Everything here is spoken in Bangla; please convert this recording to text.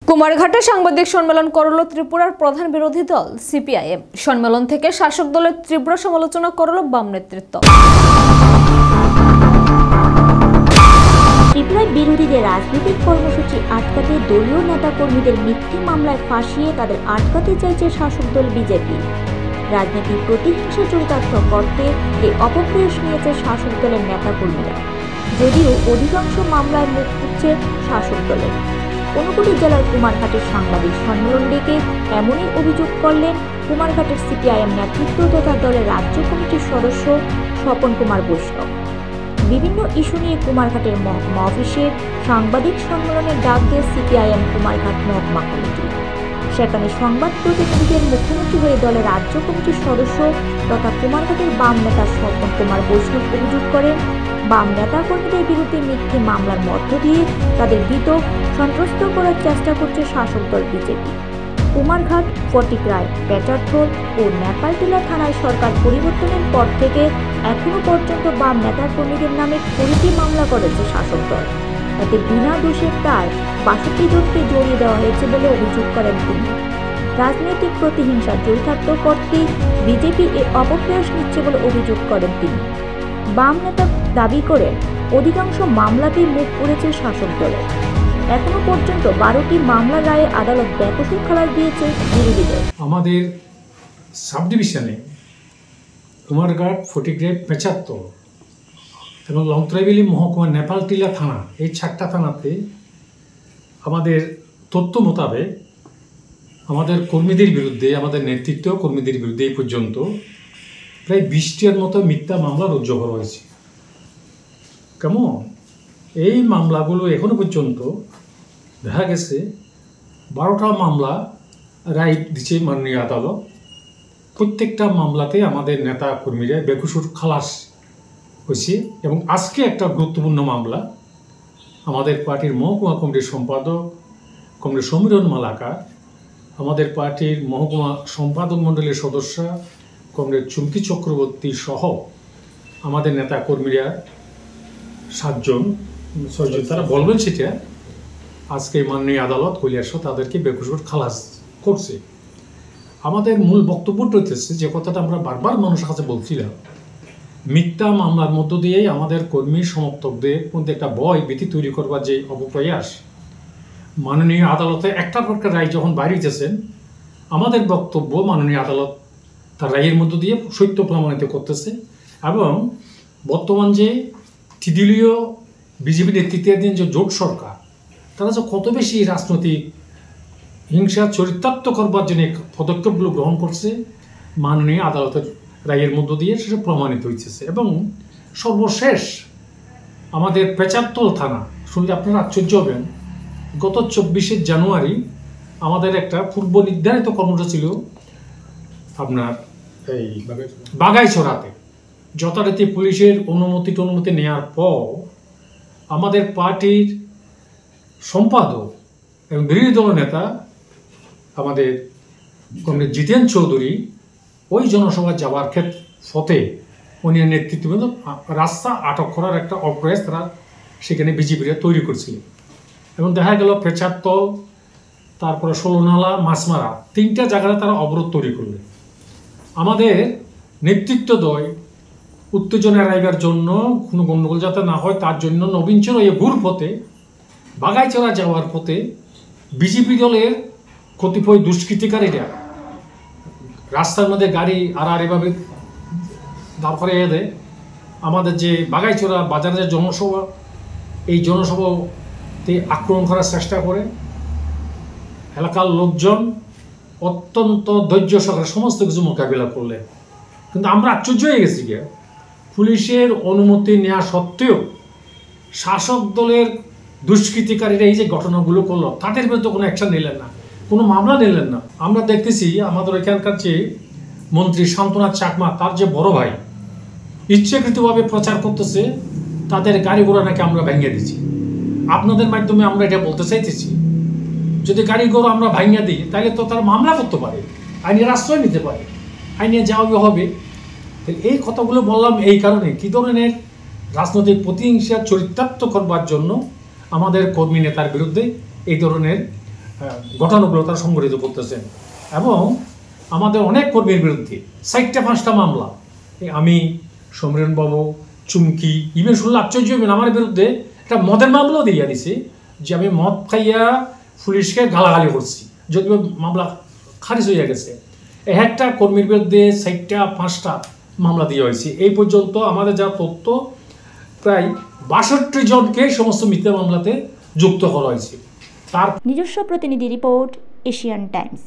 কুমারঘাটে সাংবাদিক সম্মেলন করল ত্রিপুরার প্রধান বিরোধী দল সিপিআইএম। সম্মেলন থেকে শাসক দলের তীব্র সমালোচনা করল বাম নেতৃত্ব। ত্রিপুরায় বিরোধীদের রাজনৈতিক কর্মসূচি আটকাতে দলীয় নেতাকর্মীদের মিথ্যে মামলায় ফাঁসিয়ে তাদের আটকাতে চাইছে শাসক দল বিজেপি। রাজনৈতিক প্রতিহিংসা চরিতার্থ করতে এই অপপ্রয়াস নিয়েছে শাসক দলের নেতাকর্মীরা, যদিও অধিকাংশ মামলায় মুখ খুঁজছে শাসক দলের। ঊনকোটি জেলার কুমারঘাটের সাংবাদিক সম্মেলন ডেকে এমনই অভিযোগ করলেন কুমারঘাটের সিপিআইএম নেতৃত্ব তথা দলের রাজ্য কমিটির সদস্য স্বপন কুমার বৈষ্ণব। বিভিন্ন ইস্যু নিয়ে কুমারঘাটের মহকুমা অফিসের সাংবাদিক সম্মেলনের ডাক দিয়ে সিপিআইএম কুমারঘাট মহকুমা কমিটি। সেখানে সংবাদ প্রতিনিধিদের মুখোমুখি হয়ে দলের রাজ্য কমিটির সদস্য তথা কুমারঘাটের বাম নেতা স্বপন কুমার বৈষ্ণব অভিযোগ করেন, বাম নেতাকর্মীদের বিরুদ্ধে মিথ্যে মামলার মধ্য দিয়ে তাদের ভীত সন্ত্রস্ত করার চেষ্টা করছে শাসক দল বিজেপি। কুমারঘাট, ফটিকরায়, পেটারথল ও নেপালটিলা থানায় সরকার পরিবর্তনের পর থেকে এখনো পর্যন্ত বাম নেতাকর্মীদের নামে 20টি মামলা করেছে শাসক দল। এতে বিনা দোষে প্রায় 62 জনকে জড়িয়ে দেওয়া হয়েছে বলে অভিযোগ করেন তিনি। রাজনৈতিক প্রতিহিংসা চরিতার্থ করতে বিজেপি এই অপপ্রয়াস নিচ্ছে বলে অভিযোগ করেন তিনি। বাম নেতা দাবি করেন, অধিকাংশ মামলাতেই মুখ পুড়েছে শাসক দলের। এখনো পর্যন্ত 12টি মামলার রায়ে আদালত বেকসুর খালাস দিয়েছে বিরোধীদের। আমাদের সাব ডিভিশনে কুমারঘাট, ফটিকরায়, পেচারতল এবং লংত্রাইবেলি মহকুমা নেপালটিলা থানা, এই 4টা থানাতে আমাদের তথ্য মোতাবেক আমাদের কর্মীদের বিরুদ্ধে, আমাদের নেতৃত্ব কর্মীদের বিরুদ্ধে এই পর্যন্ত প্রায় 20টির মতো মিথ্যা মামলা রুজু করা হয়েছে। কেমন এই মামলাগুলো এখনো পর্যন্ত দেখা গেছে 12টা মামলা রায় দিচ্ছে মাননীয় আদালত। প্রত্যেকটা মামলাতে আমাদের নেতা কর্মীরা বেকসুর খালাস হয়েছে। এবং আজকে একটা গুরুত্বপূর্ণ মামলা, আমাদের পার্টির মহকুমা কমিটির সম্পাদক কমরেড সমীরণ মালাকার, আমাদের পার্টির মহকুমা সম্পাদক মণ্ডলীর সদস্য কমরেড চুমকি চক্রবর্তী সহ আমাদের নেতা কর্মীরা 7 জন তারা বলবেন সেটা আজকে মাননীয় আদালত কৈলাস তাদেরকে বেকসুর খালাস করছে। আমাদের মূল বক্তব্যটা হচ্ছে যে কথাটা আমরা বারবার মানুষের কাছে বলছিলাম, মিথ্যা মামলার মধ্য দিয়েই আমাদের কর্মী সমর্থকদের মধ্যে একটা ভয় ভীতি তৈরি করবার যে অপপ্রয়াস, মাননীয় আদালতে একটা প্রকার রায় যখন বাইরেছেন, আমাদের বক্তব্য মাননীয় আদালত তার রায়ের মধ্য দিয়ে সত্য প্রমাণিত করতেছে। এবং বর্তমান যে তৃতীয় বিজেপি নেতৃত্বাধীন যে জোট সরকার, তারা যে কত বেশি রাজনৈতিক হিংসা চরিতার্থ করবার জন্য পদক্ষেপগুলো গ্রহণ করছে, মাননীয় আদালতের রায়ের মধ্য দিয়ে সেটা প্রমাণিত হয়েছে। এবং সর্বশেষ আমাদের পেচারতল থানা, শুনলে আপনারা আশ্চর্য হবেন, গত 24শে জানুয়ারি আমাদের একটা পূর্ব নির্ধারিত কর্মসূচি ছিল আপনার এই বাগাইছড়াতে। যথারীতি পুলিশের অনুমতি নেওয়ার পর আমাদের পার্টির সম্পাদক এবং বিরোধী দল নেতা আমাদের কমরেড জিতেন চৌধুরী ওই জনসভা যাওয়ার পথে উনি নেতৃত্ববৃন্দ রাস্তা আটক করার একটা অপ্রয়াস তারা সেখানে বিজেপিরা তৈরি করছিলেন। এবং দেখা গেল পেচারতল, তারপরে ষোলনালা, মাছমারা, 3টা জায়গায় তারা অবরোধ তৈরি করলেন। আমাদের নেতৃত্বদ্বয় উত্তেজনা এড়াইবার জন্য, কোনো গণ্ডগোল যাতে না হয় তার জন্য নবীনচর এই ঘুর পথে বাগাইছড়া যাওয়ার পথে বিজেপি দলের কতিপয় দুষ্কৃতিকারীরা রাস্তার মধ্যে গাড়ি আর এভাবে দাঁড় করিয়ে দেয়। আমাদের যে বাগাইছড়া বাজারে যে জনসভা, এই জনসভাতে আক্রমণ করার চেষ্টা করে। এলাকার লোকজন অত্যন্ত ধৈর্য সহকারে সমস্ত কিছু মোকাবিলা করলেন। কিন্তু আমরা আশ্চর্য হয়ে গেছি গিয়ে, পুলিশের অনুমতি নেওয়া সত্ত্বেও শাসক দলের দুষ্কৃতিকারীরা এই যে ঘটনাগুলো করলো, তাদের বিরুদ্ধে কোনো অ্যাকশন নিলেন না, কোনো মামলা নিলেন না। আমরা দেখতেছি আমাদের এখানকার যে মন্ত্রী শান্তনাথ চাকমা, তার যে বড় ভাই ইচ্ছাকৃতভাবে প্রচার করতেছে তাদের গাড়ি ঘোড়া নাকি আমরা ভেঙে দিচ্ছি। আপনাদের মাধ্যমে আমরা এটা বলতে চাইতেছি, যদি গাড়ি ঘোড়া আমরা ভেঙে দিই তাহলে তো তারা মামলা করতে পারে, আইনের আশ্রয় নিতে পারে, আইনে যাওয়া হবে। এই কথাগুলো বললাম এই কারণে, কী ধরনের রাজনৈতিক প্রতিহিংসা চরিতার্থ করবার জন্য আমাদের কর্মী নেতার বিরুদ্ধে এই ধরনের ঘটনাগুলো তারা সংঘটিত করতেছেন। এবং আমাদের অনেক কর্মীর বিরুদ্ধে 4-5টা মামলা, আমি, সমীরণ বাবু, চুমকি, ইভেন শুনলে আশ্চর্য হবেন, আমার বিরুদ্ধে একটা মদের মামলাও দিয়ে দিছি যে আমি মদ খাইয়া পুলিশকে গালাগালি করছি, যদিও মামলা খারিজ হয়ে গেছে। একটা কর্মীর বিরুদ্ধে 4-5টা মামলা দিয়ে হয়েছে। এই পর্যন্ত আমাদের যা তথ্য, প্রায় 62 জনকে সমস্ত মিথ্যা মামলাতে যুক্ত করা হয়েছে। তার নিজস্ব প্রতিনিধি রিপোর্ট, এশিয়ান টাইমস।